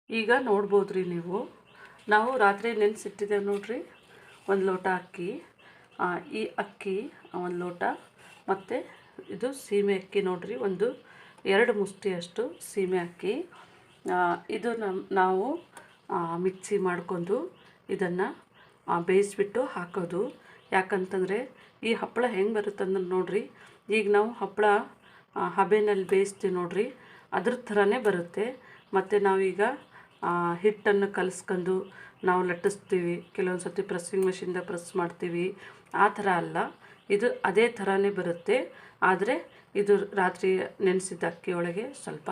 ಈಗ ನೋಡ್ಬೋದ್ರಿ ನೀವು, ನಾವು ರಾತ್ರಿ ನೆನೆಸಿಟ್ಟಿದ್ದೇವೆ ನೋಡ್ರಿ. ಒಂದು ಲೋಟ ಅಕ್ಕಿ, ಈ ಅಕ್ಕಿ ಒಂದು ಲೋಟ, ಮತ್ತು ಇದು ಸೀಮೆ ಅಕ್ಕಿ ನೋಡ್ರಿ, ಒಂದು 2 ಮುಷ್ಟಿಯಷ್ಟು ಸೀಮೆ ಅಕ್ಕಿ. ಇದು ನಾವು ಮಿಕ್ಸಿ ಮಾಡ್ಕೊಂಡು ಇದನ್ನು ಬೇಯಿಸ್ಬಿಟ್ಟು ಹಾಕೋದು. ಯಾಕಂತಂದರೆ ಈ ಹಪ್ಪಳ ಹೆಂಗೆ ಬರುತ್ತಂದ್ರೆ ನೋಡ್ರಿ, ಈಗ ನಾವು ಹಪ್ಪಳ ಹಬೆನಲ್ಲಿ ಬೇಯಿಸ್ತೀವಿ ನೋಡ್ರಿ, ಅದ್ರ ಥರನೇ ಬರುತ್ತೆ. ಮತ್ತು ನಾವೀಗ ಹಿಟ್ಟನ್ನು ಕಲಿಸ್ಕೊಂಡು ನಾವು ಲಟ್ಟಿಸ್ತೀವಿ, ಕೆಲವೊಂದು ಸರ್ತಿ ಪ್ರೆಸ್ಸಿಂಗ್ ಮೆಷಿನ್ದಾಗ ಪ್ರೆಸ್ ಮಾಡ್ತೀವಿ, ಆ ಥರ ಅಲ್ಲ. ಇದು ಅದೇ ಥರನೇ ಬರುತ್ತೆ. ಆದರೆ ಇದು ರಾತ್ರಿ ನೆನೆಸಿದ ಅಕ್ಕಿ ಒಳಗೆ ಸ್ವಲ್ಪ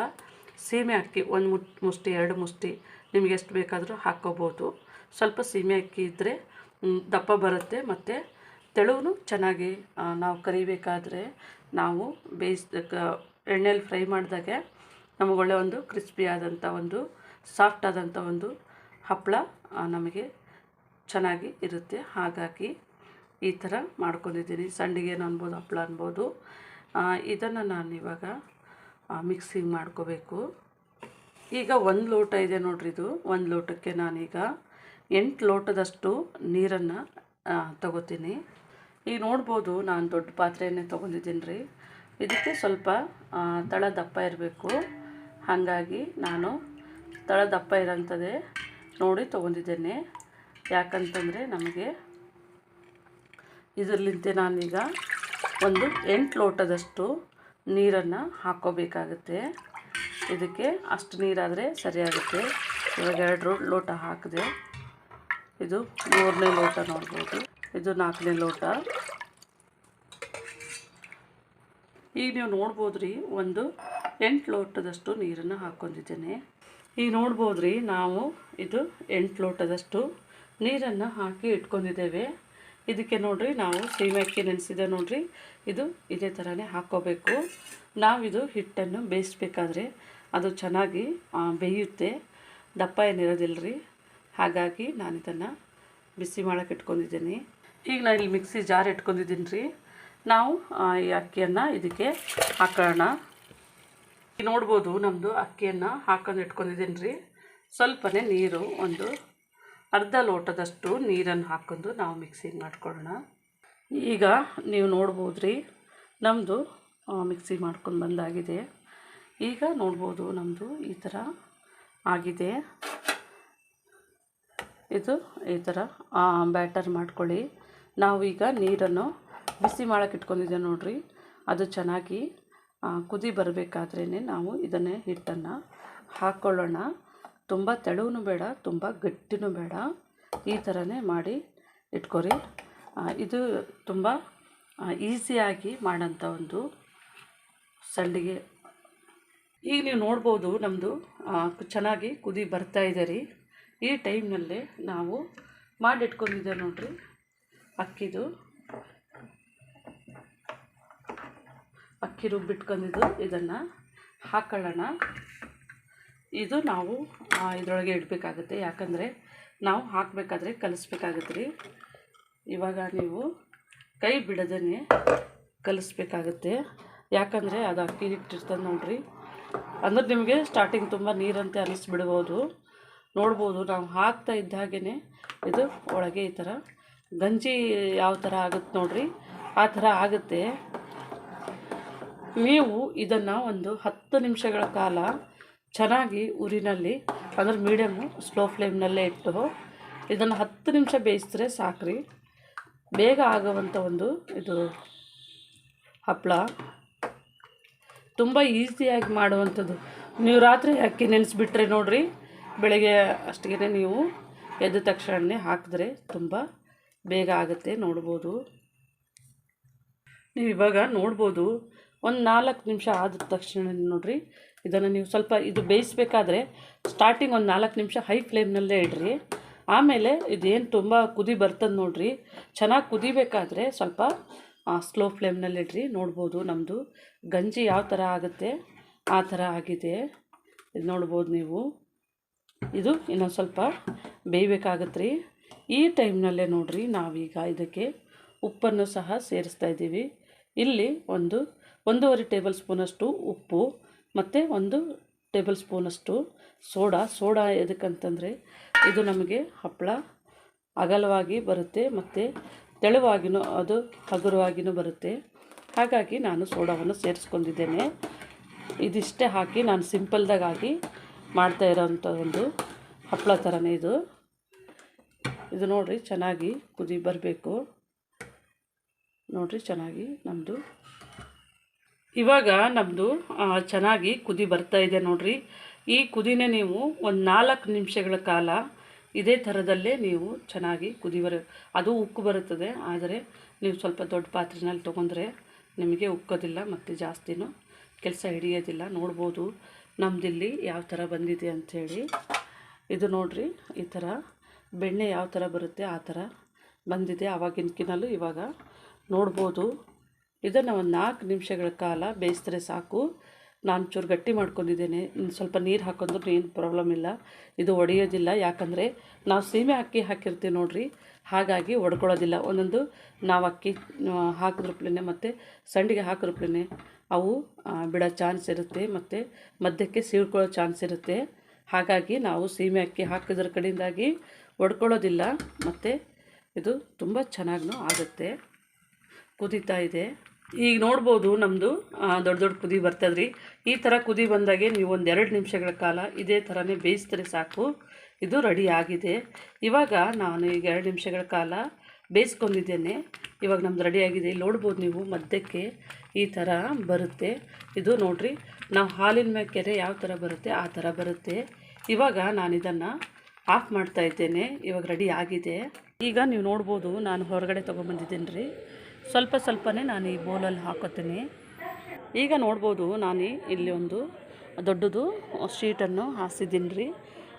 ಸೀಮೆ ಅಕ್ಕಿ 1 ಮುಷ್ಟಿ 2 ಮುಷ್ಟಿ ನಿಮಗೆ ಎಷ್ಟು ಬೇಕಾದರೂ ಹಾಕ್ಕೋಬೋದು. ಸ್ವಲ್ಪ ಸೀಮೆ ಅಕ್ಕಿ ಇದ್ದರೆ ದಪ್ಪ ಬರುತ್ತೆ, ಮತ್ತು ತೆಳುವೂ ಚೆನ್ನಾಗಿ ನಾವು ಕರಿಬೇಕಾದ್ರೆ ನಾವು ಎಣ್ಣೆಯಲ್ಲಿ ಫ್ರೈ ಮಾಡಿದಾಗೆ ನಮಗೆ ಒಳ್ಳೆ ಒಂದು ಕ್ರಿಸ್ಪಿ ಆದಂಥ ಒಂದು ಸಾಫ್ಟ್ ಆದಂಥ ಒಂದು ಹಪ್ಪಳ ನಮಗೆ ಚೆನ್ನಾಗಿ ಇರುತ್ತೆ. ಹಾಗಾಗಿ ಈ ಥರ ಮಾಡ್ಕೊಂಡಿದ್ದೀನಿ. ಸಂಡಿಗೆನೂ ಅನ್ಬೋದು, ಹಪ್ಪಳ ಅನ್ಬೋದು. ಇದನ್ನು ನಾನು ಇವಾಗ ಮಿಕ್ಸಿಂಗ್ ಮಾಡ್ಕೋಬೇಕು. ಈಗ 1 ಲೋಟ ಇದೆ ನೋಡ್ರಿ, ಇದು 1 ಲೋಟಕ್ಕೆ ನಾನೀಗ 8 ಲೋಟದಷ್ಟು ನೀರನ್ನು ತಗೋತೀನಿ. ಈಗ ನೋಡ್ಬೋದು, ನಾನು ದೊಡ್ಡ ಪಾತ್ರೆಯನ್ನೇ ತೊಗೊಂಡಿದ್ದೀನಿ ರೀ. ಇದಕ್ಕೆ ಸ್ವಲ್ಪ ತಳ ದಪ್ಪ ಇರಬೇಕು, ಹಾಗಾಗಿ ನಾನು ತಳ ದಪ್ಪ ಇರೋಂಥದ್ದೇ ನೋಡಿ ತೊಗೊಂಡಿದ್ದೇನೆ. ಯಾಕಂತಂದರೆ ನಮಗೆ ಇದರಲ್ಲಿಂತೆ ನಾನೀಗ ಒಂದು 8 ಲೋಟದಷ್ಟು ನೀರನ್ನು ಹಾಕ್ಕೋಬೇಕಾಗುತ್ತೆ. ಇದಕ್ಕೆ ಅಷ್ಟು ನೀರಾದರೆ ಸರಿಯಾಗುತ್ತೆ. ಇವಾಗ 2 ಲೋಟ ಹಾಕಿದೆ, ಇದು 3ನೇ ಲೋಟ ನೋಡ್ಬೋದು, ಇದು 4ನೇ ಲೋಟ. ಈಗ ನೀವು ನೋಡ್ಬೋದು ರೀ, ಒಂದು 8 ಲೋಟದಷ್ಟು ನೀರನ್ನು ಹಾಕ್ಕೊಂಡಿದ್ದೇನೆ. ಈಗ ನೋಡ್ಬೋದು ರೀ, ನಾವು ಇದು 8 ಲೋಟದಷ್ಟು ನೀರನ್ನು ಹಾಕಿ ಇಟ್ಕೊಂಡಿದ್ದೇವೆ. ಇದಕ್ಕೆ ನೋಡಿರಿ, ನಾವು ಸೀಮೆ ಅಕ್ಕಿ ನೆನೆಸಿದೆ ನೋಡಿರಿ, ಇದು ಇದೇ ಥರನೇ ಹಾಕ್ಕೋಬೇಕು. ನಾವಿದು ಹಿಟ್ಟನ್ನು ಬೇಯಿಸ್ಬೇಕಾದ್ರೆ ಅದು ಚೆನ್ನಾಗಿ ಬೇಯುತ್ತೆ, ದಪ್ಪ ಏನಿರೋದಿಲ್ಲ ರೀ. ಹಾಗಾಗಿ ನಾನು ಇದನ್ನು ಬಿಸಿ ಮಾಡೋಕೆ ಇಟ್ಕೊಂಡಿದ್ದೀನಿ. ಈಗ ನಾನು ಇಲ್ಲಿ ಮಿಕ್ಸಿ ಜಾರ್ ಇಟ್ಕೊಂಡಿದ್ದೀನಿ ರೀ. ನಾವು ಈ ಅಕ್ಕಿಯನ್ನು ಇದಕ್ಕೆ ಹಾಕೋಣ. ನೋಡ್ಬೋದು, ನಮ್ಮದು ಅಕ್ಕಿಯನ್ನು ಹಾಕೊಂಡು ಇಟ್ಕೊಂಡಿದ್ದೀನಿ ರೀ. ಸ್ವಲ್ಪನೇ ನೀರು, ಒಂದು ಅರ್ಧ ಲೋಟದಷ್ಟು ನೀರನ್ನು ಹಾಕ್ಕೊಂಡು ನಾವು ಮಿಕ್ಸಿಂಗ್ ಮಾಡ್ಕೊಳ್ಳೋಣ. ಈಗ ನೀವು ನೋಡ್ಬೋದು ರೀ, ನಮ್ಮದು ಮಿಕ್ಸಿ ಮಾಡ್ಕೊಂಡು ಬಂದಾಗಿದೆ. ಈಗ ನೋಡ್ಬೋದು, ನಮ್ಮದು ಈ ಥರ ಆಗಿದೆ. ಇದು ಈ ಥರ ಬ್ಯಾಟರ್ ಮಾಡ್ಕೊಳ್ಳಿ. ನಾವು ಈಗ ನೀರನ್ನು ಬಿಸಿ ಮಾಡೋಕೆ ಇಟ್ಕೊಂಡಿದ್ದೆ ನೋಡಿರಿ, ಅದು ಚೆನ್ನಾಗಿ ಕುದಿ ಬರಬೇಕಾದ್ರೇ ನಾವು ಇದನ್ನೇ ಹಿಟ್ಟನ್ನು ಹಾಕ್ಕೊಳ್ಳೋಣ. ತುಂಬ ತೆಳುವೂ ಬೇಡ, ತುಂಬ ಗಟ್ಟಿನೂ ಬೇಡ, ಈ ಥರನೇ ಮಾಡಿ ಇಟ್ಕೊರಿ. ಇದು ತುಂಬ ಈಸಿಯಾಗಿ ಮಾಡೋಂಥ ಒಂದು ಸಂಡಿಗೆ. ಈಗ ನೀವು ನೋಡ್ಬೋದು, ನಮ್ಮದು ಚೆನ್ನಾಗಿ ಕುದಿ ಬರ್ತಾ ಇದೆ ರೀ. ಈ ಟೈಮ್ನಲ್ಲೇ ನಾವು ಮಾಡಿಟ್ಕೊಂಡಿದ್ದೆ ನೋಡಿರಿ ಅಕ್ಕಿ ರುಬ್ಬಿಟ್ಕೊಂಡಿದ್ದು, ಇದನ್ನು ಹಾಕೊಳ್ಳೋಣ. ಇದು ನಾವು ಇದರೊಳಗೆ ಇಡಬೇಕಾಗುತ್ತೆ, ಯಾಕಂದರೆ ನಾವು ಹಾಕಬೇಕಾದ್ರೆ ಕಲಿಸ್ಬೇಕಾಗತ್ತೆ ರೀ. ಇವಾಗ ನೀವು ಕೈ ಬಿಡದೇ ಕಲಿಸ್ಬೇಕಾಗುತ್ತೆ, ಯಾಕಂದರೆ ಅದು ಅಕ್ಕಿ ಹಿಟ್ಟಿರ್ತದೆ ನೋಡಿರಿ. ಅಂದ್ರೆ ನಿಮಗೆ ಸ್ಟಾರ್ಟಿಂಗ್ ತುಂಬ ನೀರಂತೆ ಅನ್ನಿಸ್ಬಿಡ್ಬೋದು. ನೋಡ್ಬೋದು, ನಾವು ಹಾಕ್ತಾ ಇದ್ದ ಹಾಗೇ ಇದು ಒಳಗೆ ಈ ಥರ ಗಂಜಿ ಯಾವ ಥರ ಆಗುತ್ತೆ ನೋಡಿರಿ, ಆ ಥರ ಆಗುತ್ತೆ. ನೀವು ಇದನ್ನು ಒಂದು 10 ನಿಮಿಷಗಳ ಕಾಲ ಚೆನ್ನಾಗಿ ಉರಿನಲ್ಲಿ, ಅಂದ್ರೆ ಮೀಡಿಯಮ್ಮು ಸ್ಲೋ ಫ್ಲೇಮ್ನಲ್ಲೇ ಇಟ್ಟು ಇದನ್ನು 10 ನಿಮಿಷ ಬೇಯಿಸಿದ್ರೆ ಸಾಕ್ರಿ. ಬೇಗ ಆಗುವಂಥ ಒಂದು ಇದು ಹಪ್ಪಳ, ತುಂಬ ಈಸಿಯಾಗಿ ಮಾಡುವಂಥದ್ದು. ನೀವು ರಾತ್ರಿ ಅಕ್ಕಿ ನೆನೆಸ್ಬಿಟ್ರೆ ನೋಡಿರಿ, ಬೆಳಗ್ಗೆ ಅಷ್ಟಿಗೆ ನೀವು ಎದ್ದ ತಕ್ಷಣ ಹಾಕಿದ್ರೆ ತುಂಬ ಬೇಗ ಆಗುತ್ತೆ. ನೋಡ್ಬೋದು, ನೀವು ಇವಾಗ ನೋಡ್ಬೋದು, ಒಂದು 4 ನಿಮಿಷ ಆದ ತಕ್ಷಣ ನೋಡಿರಿ, ಇದನ್ನು ನೀವು ಸ್ವಲ್ಪ ಇದು ಬೇಯಿಸ್ಬೇಕಾದ್ರೆ ಸ್ಟಾರ್ಟಿಂಗ್ ಒಂದು 4 ನಿಮಿಷ ಹೈ ಫ್ಲೇಮ್ನಲ್ಲೇ ಇಡ್ರಿ. ಆಮೇಲೆ ಇದೇನು ತುಂಬ ಕುದಿ ಬರ್ತದೆ ನೋಡಿರಿ, ಚೆನ್ನಾಗಿ ಕುದಿಬೇಕಾದ್ರೆ ಸ್ವಲ್ಪ ಸ್ಲೋ ಫ್ಲೇಮ್ನಲ್ಲಿ ಇಡ್ರಿ. ನೋಡ್ಬೋದು, ನಮ್ಮದು ಗಂಜಿ ಯಾವ ಥರ ಆಗುತ್ತೆ ಆ ಥರ ಆಗಿದೆ. ಇದು ನೋಡ್ಬೋದು ನೀವು, ಇದು ಇನ್ನೊಂದು ಸ್ವಲ್ಪ ಬೇಯಬೇಕಾಗತ್ತೆ ರೀ. ಈ ಟೈಮ್ನಲ್ಲೇ ನೋಡಿರಿ, ನಾವೀಗ ಇದಕ್ಕೆ ಉಪ್ಪನ್ನು ಸಹ ಸೇರಿಸ್ತಾ ಇದ್ದೀವಿ. ಇಲ್ಲಿ 1.5 ಟೇಬಲ್ ಸ್ಪೂನಷ್ಟು ಉಪ್ಪು ಮತ್ತು 1 ಟೇಬಲ್ ಸ್ಪೂನಷ್ಟು ಸೋಡಾ ಎದಕ್ಕಂತಂದರೆ ಇದು ನಮಗೆ ಹಪ್ಪಳ ಅಗಲವಾಗಿ ಬರುತ್ತೆ ಮತ್ತು ತೆಳುವಾಗಿನೂ ಅದು ಹಗುರವಾಗಿಯೂ ಬರುತ್ತೆ. ಹಾಗಾಗಿ ನಾನು ಸೋಡಾವನ್ನು ಸೇರಿಸ್ಕೊಂಡಿದ್ದೇನೆ. ಇದಿಷ್ಟೇ ಹಾಕಿ ನಾನು ಸಿಂಪಲ್ದಾಗಿ ಮಾಡ್ತಾ ಇರೋವಂಥ ಒಂದು ಹಪ್ಪಳ ಥರನೇ ಇದು ನೋಡಿರಿ, ಚೆನ್ನಾಗಿ ಕುದಿ ಬರಬೇಕು. ನೋಡಿರಿ, ಚೆನ್ನಾಗಿ ನಮ್ಮದು ಇವಾಗ ಚೆನ್ನಾಗಿ ಕುದಿ ಬರ್ತಾ ಇದೆ ನೋಡಿರಿ. ಈ ಕುದಿನೇ ನೀವು ಒಂದು 4 ನಿಮಿಷಗಳ ಕಾಲ ಇದೇ ಥರದಲ್ಲೇ ನೀವು ಚೆನ್ನಾಗಿ ಅದು ಉಕ್ಕು ಬರುತ್ತದೆ. ಆದರೆ ನೀವು ಸ್ವಲ್ಪ ದೊಡ್ಡ ಪಾತ್ರೆನಲ್ಲಿ ತೊಗೊಂಡ್ರೆ ನಿಮಗೆ ಉಕ್ಕೋದಿಲ್ಲ ಮತ್ತು ಜಾಸ್ತಿನೂ ಕೆಲಸ ಹಿಡಿಯೋದಿಲ್ಲ. ನೋಡ್ಬೋದು ನಮ್ಮದಿಲ್ಲಿ ಯಾವ ಥರ ಬಂದಿದೆ ಅಂಥೇಳಿ. ಇದು ನೋಡಿರಿ, ಈ ಥರ ಬೆಣ್ಣೆ ಯಾವ ಥರ ಬರುತ್ತೆ ಆ ಥರ ಬಂದಿದೆ. ಆವಾಗಿನಕ್ಕಿಂತಲೂ ಇವಾಗ ನೋಡ್ಬೋದು. ಇದನ್ನು ಒಂದು 4 ನಿಮಿಷಗಳ ಕಾಲ ಬೇಯಿಸಿದ್ರೆ ಸಾಕು. ನಾನು ಚೂರು ಗಟ್ಟಿ ಮಾಡ್ಕೊಂಡಿದ್ದೇನೆ. ಸ್ವಲ್ಪ ನೀರು ಹಾಕಿದ್ರೂ ಏನು ಪ್ರಾಬ್ಲಮ್ ಇಲ್ಲ, ಇದು ಒಡೆಯೋದಿಲ್ಲ. ಯಾಕಂದರೆ ನಾವು ಸೀಮೆ ಅಕ್ಕಿ ಹಾಕಿರ್ತೀವಿ ನೋಡಿರಿ, ಹಾಗಾಗಿ ಒಡ್ಕೊಳ್ಳೋದಿಲ್ಲ. ಒಂದೊಂದು ನಾವು ಅಕ್ಕಿ ಹಾಕಿದ್ರಪ್ಲೇ ಮತ್ತು ಸಂಡಿಗೆ ಹಾಕಿದ್ರಪ್ಲೇ ಅವು ಬಿಡೋ ಚಾನ್ಸ್ ಇರುತ್ತೆ ಮತ್ತು ಮಧ್ಯಕ್ಕೆ ಸೀಳ್ಕೊಳ್ಳೋ ಚಾನ್ಸ್ ಇರುತ್ತೆ. ಹಾಗಾಗಿ ನಾವು ಸೀಮೆ ಅಕ್ಕಿ ಹಾಕಿದ್ರ ಕಡೆಯಿಂದಾಗಿ ಒಡ್ಕೊಳ್ಳೋದಿಲ್ಲ ಮತ್ತು ಇದು ತುಂಬ ಚೆನ್ನಾಗೂ ಆಗುತ್ತೆ. ಕುದೀತಾ ಇದೆ. ಈಗ ನೋಡ್ಬೋದು ನಮ್ಮದು ದೊಡ್ಡ ಕುದಿ ಬರ್ತದ್ರಿ. ಈ ಥರ ಕುದಿ ಬಂದಾಗೆ ನೀವು ಒಂದು 2 ನಿಮಿಷಗಳ ಕಾಲ ಇದೇ ಥರನೇ ಬೇಯಿಸಿದ್ರೆ ಸಾಕು. ಇದು ರೆಡಿ ಆಗಿದೆ. ಇವಾಗ ನಾನು ಈಗ 2 ನಿಮಿಷಗಳ ಕಾಲ ಬೇಯಿಸ್ಕೊಂಡಿದ್ದೇನೆ. ಇವಾಗ ನಮ್ದು ರೆಡಿಯಾಗಿದೆ. ಇಲ್ಲಿ ನೋಡ್ಬೋದು ನೀವು ಮಧ್ಯಕ್ಕೆ ಈ ಥರ ಬರುತ್ತೆ. ಇದು ನೋಡಿರಿ, ನಾವು ಹಾಲಿನ ಮೇಲೆ ಕೆರೆ ಯಾವ ಥರ ಬರುತ್ತೆ ಆ ಥರ ಬರುತ್ತೆ. ಇವಾಗ ನಾನು ಇದನ್ನು ಆಫ್ ಮಾಡ್ತಾ ಇದ್ದೇನೆ. ಇವಾಗ ರೆಡಿ ಆಗಿದೆ. ಈಗ ನೀವು ನೋಡ್ಬೋದು ನಾನು ಹೊರಗಡೆ ತೊಗೊಂಬಂದಿದ್ದೀನಿ ರೀ. ಸ್ವಲ್ಪನೇ ನಾನು ಈ ಬೌಲಲ್ಲಿ ಹಾಕೋತೀನಿ. ಈಗ ನೋಡ್ಬೋದು ನಾನು ಇಲ್ಲಿ ಒಂದು ದೊಡ್ಡದು ಶೀಟನ್ನು ಹಾಸಿದ್ದೀನಿ ರೀ.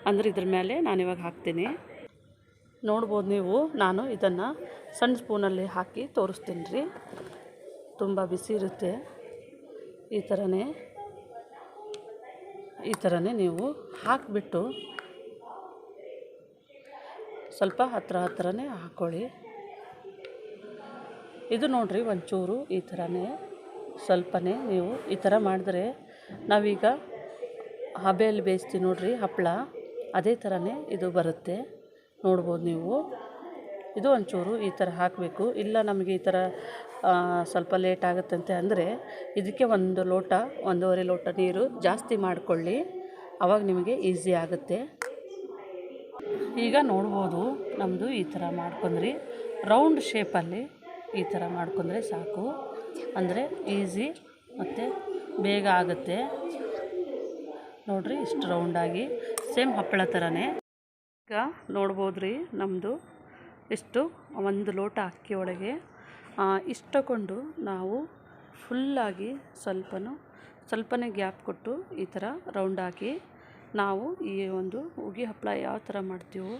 ಅಂದರೆ ಇದ್ರ ಮೇಲೆ ನಾನಿವಾಗ ಹಾಕ್ತೀನಿ. ನೋಡ್ಬೋದು ನೀವು, ನಾನು ಇದನ್ನು ಸಣ್ಣ ಸ್ಪೂನಲ್ಲಿ ಹಾಕಿ ತೋರಿಸ್ತೀನಿ ರೀ. ತುಂಬ ಬಿಸಿ ಇರುತ್ತೆ. ಈ ಥರನೇ ನೀವು ಹಾಕಿಬಿಟ್ಟು ಸ್ವಲ್ಪ ಹತ್ರನೇ ಹಾಕ್ಕೊಳ್ಳಿ. ಇದು ನೋಡಿರಿ, ಒಂಚೂರು ಈ ಥರನೇ ಸ್ವಲ್ಪನೇ ನೀವು ಈ ಥರ ಮಾಡಿದ್ರೆ ನಾವೀಗ ಹಬೆಯಲ್ಲಿ ಬೇಯಿಸ್ತೀವಿ ನೋಡಿರಿ ಹಪ್ಪಳ, ಅದೇ ಥರನೇ ಇದು ಬರುತ್ತೆ. ನೋಡ್ಬೋದು ನೀವು, ಇದು ಒಂಚೂರು ಈ ಥರ ಹಾಕಬೇಕು. ಇಲ್ಲ ನಮಗೆ ಈ ಥರ ಸ್ವಲ್ಪ ಲೇಟ್ ಆಗುತ್ತಂತೆ ಅಂದರೆ ಇದಕ್ಕೆ 1 ಲೋಟ 1.5 ಲೋಟ ನೀರು ಜಾಸ್ತಿ ಮಾಡಿಕೊಳ್ಳಿ. ಆವಾಗ ನಿಮಗೆ ಈಸಿ ಆಗುತ್ತೆ. ಈಗ ನೋಡ್ಬೋದು ನಮ್ಮದು ಈ ಥರ ಮಾಡ್ಕೊಂಡ್ರಿ ರೌಂಡ್ ಶೇಪಲ್ಲಿ ಈ ಥರ ಮಾಡ್ಕೊಂಡ್ರೆ ಸಾಕು. ಅಂದರೆ ಈಸಿ ಮತ್ತು ಬೇಗ ಆಗುತ್ತೆ. ನೋಡಿರಿ, ಇಷ್ಟು ರೌಂಡಾಗಿ ಸೇಮ್ ಹಪ್ಪಳ ಥರನೇ. ಈಗ ನೋಡ್ಬೋದು ರೀ, ನಮ್ಮದು ಇಷ್ಟು 1 ಲೋಟ ಅಕ್ಕಿ ಒಳಗೆ ಇಷ್ಟು ತಗೊಂಡು ನಾವು ಫುಲ್ಲಾಗಿ ಸ್ವಲ್ಪನೇ ಗ್ಯಾಪ್ ಕೊಟ್ಟು ಈ ಥರ ರೌಂಡ್ ಹಾಕಿ ನಾವು ಈ ಒಂದು ಉಗಿ ಹಪ್ಪಳ ಯಾವ ಥರ ಮಾಡ್ತೀವೋ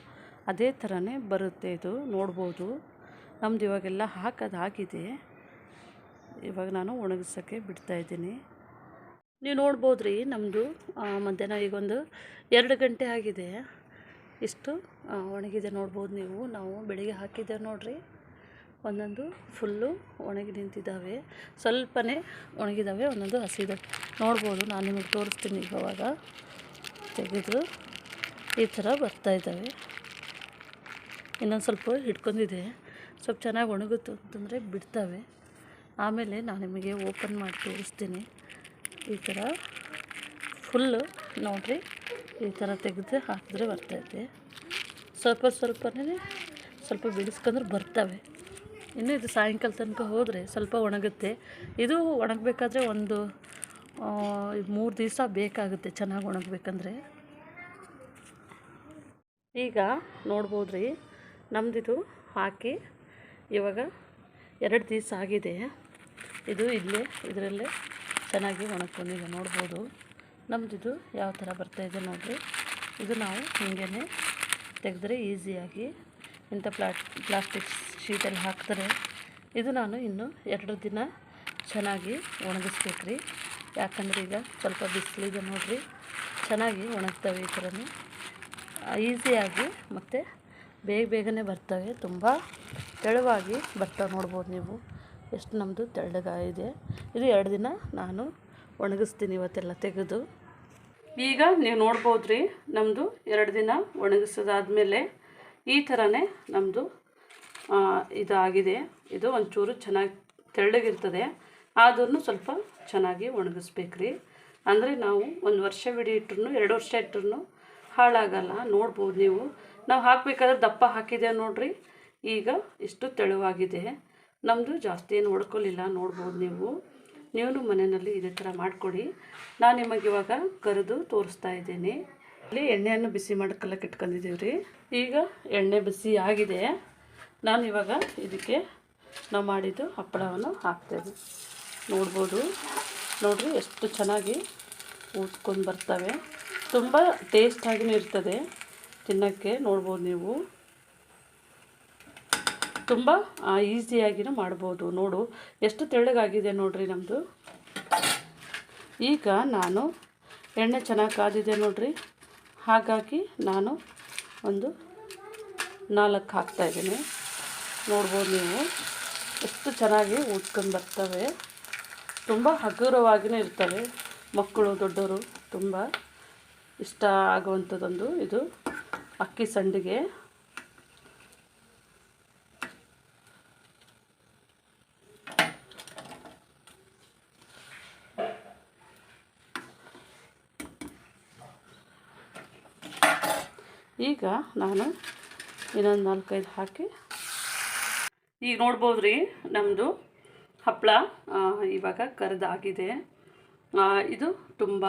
ಅದೇ ಥರನೇ ಬರುತ್ತೆ. ಇದು ನೋಡ್ಬೋದು ನಮ್ಮದು ಇವಾಗೆಲ್ಲ ಹಾಕೋದಾಗಿದೆ. ಇವಾಗ ನಾನು ಒಣಗಿಸೋಕ್ಕೆ ಬಿಡ್ತಾಯಿದ್ದೀನಿ. ನೀವು ನೋಡ್ಬೋದು ರೀ, ನಮ್ಮದು ಮಧ್ಯಾಹ್ನ ಈಗ ಒಂದು 2 ಗಂಟೆ ಆಗಿದೆ. ಇಷ್ಟು ಒಣಗಿದೆ ನೋಡ್ಬೋದು ನೀವು. ನಾವು ಬೆಳಿಗ್ಗೆ ಹಾಕಿದ್ದೇವೆ ನೋಡಿರಿ, ಒಂದೊಂದು ಫುಲ್ಲು ಒಣಗಿ ನಿಂತಿದ್ದಾವೆ, ಸ್ವಲ್ಪನೇ ಒಣಗಿದ್ದಾವೆ, ಒಂದೊಂದು ಹಸಿದಾವೆ. ನೋಡ್ಬೋದು, ನಾನು ನಿಮಗೆ ತೋರಿಸ್ತೀನಿ. ಇವಾಗ ತೆಗೆದು ಈ ಥರ ಬರ್ತಾಯಿದ್ದಾವೆ. ಇನ್ನೊಂದು ಸ್ವಲ್ಪ ಹಿಡ್ಕೊಂಡಿದೆ. ಸ್ವಲ್ಪ ಚೆನ್ನಾಗಿ ಒಣಗುತ್ತು ಅಂತಂದರೆ ಬಿಡ್ತವೆ. ಆಮೇಲೆ ನಾನು ನಿಮಗೆ ಓಪನ್ ಮಾಡಿ ತೋರಿಸ್ತೀನಿ. ಈ ಥರ ಫುಲ್ಲು ನೋಡಿರಿ, ಈ ಥರ ತೆಗೆದು ಹಾಕಿದ್ರೆ ಬರ್ತೈತೆ. ಸ್ವಲ್ಪನೇ ಸ್ವಲ್ಪ ಬಿಡಿಸ್ಕೊಂಡ್ರೆ ಬರ್ತವೆ. ಇನ್ನು ಇದು ಸಾಯಂಕಾಲ ತನಕ ಹೋದರೆ ಸ್ವಲ್ಪ ಒಣಗುತ್ತೆ. ಇದು ಒಣಗಬೇಕಾದ್ರೆ ಒಂದು 3 ದಿವಸ ಬೇಕಾಗುತ್ತೆ ಚೆನ್ನಾಗಿ ಒಣಗಬೇಕಂದ್ರೆ. ಈಗ ನೋಡ್ಬೋದು ರೀ, ನಮ್ಮದಿದು ಹಾಕಿ ಇವಾಗ 2 ದಿವಸ ಆಗಿದೆ. ಇದು ಇದರಲ್ಲೇ ಚೆನ್ನಾಗಿ ಒಣಗ್ಕೊಂಡಿದೆ. ನೋಡ್ಬೋದು ನಮ್ಮದಿದು ಯಾವ ಥರ ಬರ್ತಾಯಿದೆ ನೋಡಿರಿ. ಇದು ನಾವು ಹಿಂಗೇ ತೆಗೆದ್ರೆ ಈಸಿಯಾಗಿ ಇಂಥ ಪ್ಲಾಸ್ಟಿಕ್ ಶೀಟಲ್ಲಿ ಹಾಕಿದ್ರೆ ಇದು ನಾನು ಇನ್ನು 2 ದಿನ ಚೆನ್ನಾಗಿ ಒಣಗಿಸ್ಬೇಕ್ರಿ. ಯಾಕಂದರೆ ಈಗ ಸ್ವಲ್ಪ ಬಿಸಿಲಿದೆ ನೋಡಿರಿ, ಚೆನ್ನಾಗಿ ಒಣಗ್ತವೆ. ಈ ಥರನೇ ಈಸಿಯಾಗಿ ಮತ್ತು ಬೇಗನೆ ಬರ್ತವೆ. ತುಂಬ ತೆಳುವಾಗಿ ಬರ್ತವೆ. ನೋಡ್ಬೋದು ನೀವು ಎಷ್ಟು ನಮ್ಮದು ತೆಳ್ಳಗಾಗಿದೆ. ಇದು 2 ದಿನ ನಾನು ಒಣಗಿಸ್ತೀನಿ ಇವತ್ತೆಲ್ಲ ತೆಗೆದು. ಈಗ ನೀವು ನೋಡ್ಬೋದು ರೀ, ನಮ್ಮದು 2 ದಿನ ಒಣಗಿಸೋದಾದಮೇಲೆ ಈ ಥರನೇ ನಮ್ಮದು ಇದಾಗಿದೆ. ಇದು ಒಂಚೂರು ಚೆನ್ನಾಗಿ ತೆಳ್ಳಗಿರ್ತದೆ, ಆದ್ರೂ ಸ್ವಲ್ಪ ಚೆನ್ನಾಗಿ ಒಣಗಿಸ್ಬೇಕು ರೀ. ಅಂದರೆ ನಾವು 1 ವರ್ಷವಿಡೀ ಇಟ್ಟರು 2 ವರ್ಷ ಇಟ್ಟರು ಹಾಳಾಗಲ್ಲ. ನೋಡ್ಬೋದು ನೀವು, ನಾವು ಹಾಕಬೇಕಾದ್ರೆ ದಪ್ಪ ಹಾಕಿದೆ ನೋಡಿರಿ. ಈಗ ಇಷ್ಟು ತೆಳುವಾಗಿದೆ, ನಮ್ಮದು ಜಾಸ್ತಿ ಏನು ಒಡ್ಕೊಲಿಲ್ಲ. ನೋಡ್ಬೋದು ನೀವು ಮನೆಯಲ್ಲಿ ಇದೇ ಥರ ಮಾಡಿಕೊಡಿ. ನಾನು ನಿಮಗೆ ಇವಾಗ ಕರೆದು ತೋರಿಸ್ತಾ ಇದ್ದೀನಿ. ಇಲ್ಲಿ ಎಣ್ಣೆಯನ್ನು ಬಿಸಿ ಮಾಡ್ಕೊಳ್ಳೋಕೆ ಇಟ್ಕೊಂಡಿದ್ದೀವಿ ರೀ. ಈಗ ಎಣ್ಣೆ ಬಿಸಿ ಆಗಿದೆ. ನಾನು ಇವಾಗ ಇದಕ್ಕೆ ನಾವು ಮಾಡಿದ್ದು ಹಪ್ಪಳವನ್ನು ಹಾಕ್ತೇವೆ. ನೋಡ್ಬೋದು ನೋಡಿರಿ, ಎಷ್ಟು ಚೆನ್ನಾಗಿ ಊದ್ಕೊಂಡು ಬರ್ತವೆ. ತುಂಬ ಟೇಸ್ಟಾಗಿಯೂ ಇರ್ತದೆ ತಿನ್ನೋಕ್ಕೆ. ನೋಡ್ಬೋದು ನೀವು, ತುಂಬ ಈಸಿಯಾಗಿಯೂ ಮಾಡ್ಬೋದು. ನೋಡು ಎಷ್ಟು ತೆಳ್ಳಗಾಗಿದೆ ನೋಡಿರಿ ನಮ್ಮದು. ಈಗ ನಾನು ಎಣ್ಣೆ ಚೆನ್ನಾಗಿ ಕಾದಿದೆ ನೋಡಿರಿ, ಹಾಗಾಗಿ ನಾನು ಒಂದು 4 ಹಾಕ್ತಾಯಿದ್ದೀನಿ. ನೋಡ್ಬೋದು ನೀವು ಎಷ್ಟು ಚೆನ್ನಾಗಿ ಊದ್ಕೊಂಡು ಬರ್ತವೆ. ತುಂಬ ಹಗುರವಾಗಿಯೂ ಇರ್ತವೆ. ಮಕ್ಕಳು ದೊಡ್ಡವರು ತುಂಬ ಇಷ್ಟ ಆಗುವಂಥದ್ದೊಂದು ಇದು ಅಕ್ಕಿ ಸಂಡಿಗೆ. ಈಗ ನಾನು ಇನ್ನೊಂದು 4-5 ಹಾಕಿ, ಈಗ ನೋಡ್ಬೋದು ರೀ, ನಮ್ಮದು ಹಪ್ಪಳ ಇವಾಗ ಕರೆದಾಗಿದೆ. ಇದು ತುಂಬ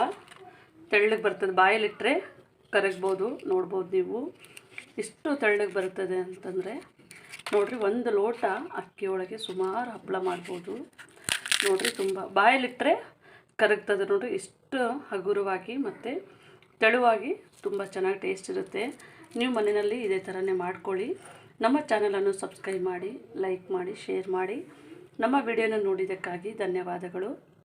ತೆಳ್ಳಗೆ ಬರ್ತದೆ, ಬಾಯಲ್ಲಿಟ್ಟರೆ ಕರಗ್ಬೋದು. ನೋಡ್ಬೋದು ನೀವು ಇಷ್ಟು ತೆಳ್ಳಗೆ ಬರ್ತದೆ ಅಂತಂದರೆ. ನೋಡಿರಿ, 1 ಲೋಟ ಅಕ್ಕಿ ಒಳಗೆ ಸುಮಾರು ಹಪ್ಪಳ ಮಾಡ್ಬೋದು. ನೋಡಿರಿ, ತುಂಬ ಬಾಯಲ್ಲಿಟ್ಟರೆ ಕರಗ್ತದೆ ನೋಡಿರಿ. ಇಷ್ಟು ಹಗುರವಾಗಿ ಮತ್ತು ತೆಳುವಾಗಿ ತುಂಬ ಚೆನ್ನಾಗಿ ಟೇಸ್ಟ್ ಇರುತ್ತೆ. ನೀವು ಮನೆಯಲ್ಲಿ ಇದೇ ಥರನೇ ಮಾಡ್ಕೊಳ್ಳಿ. ನಮ್ಮ ಚಾನಲನ್ನು ಸಬ್ಸ್ಕ್ರೈಬ್ ಮಾಡಿ, ಲೈಕ್ ಮಾಡಿ, ಶೇರ್ ಮಾಡಿ. ನಮ್ಮ ವಿಡಿಯೋನ ನೋಡಿದ್ದಕ್ಕಾಗಿ ಧನ್ಯವಾದಗಳು.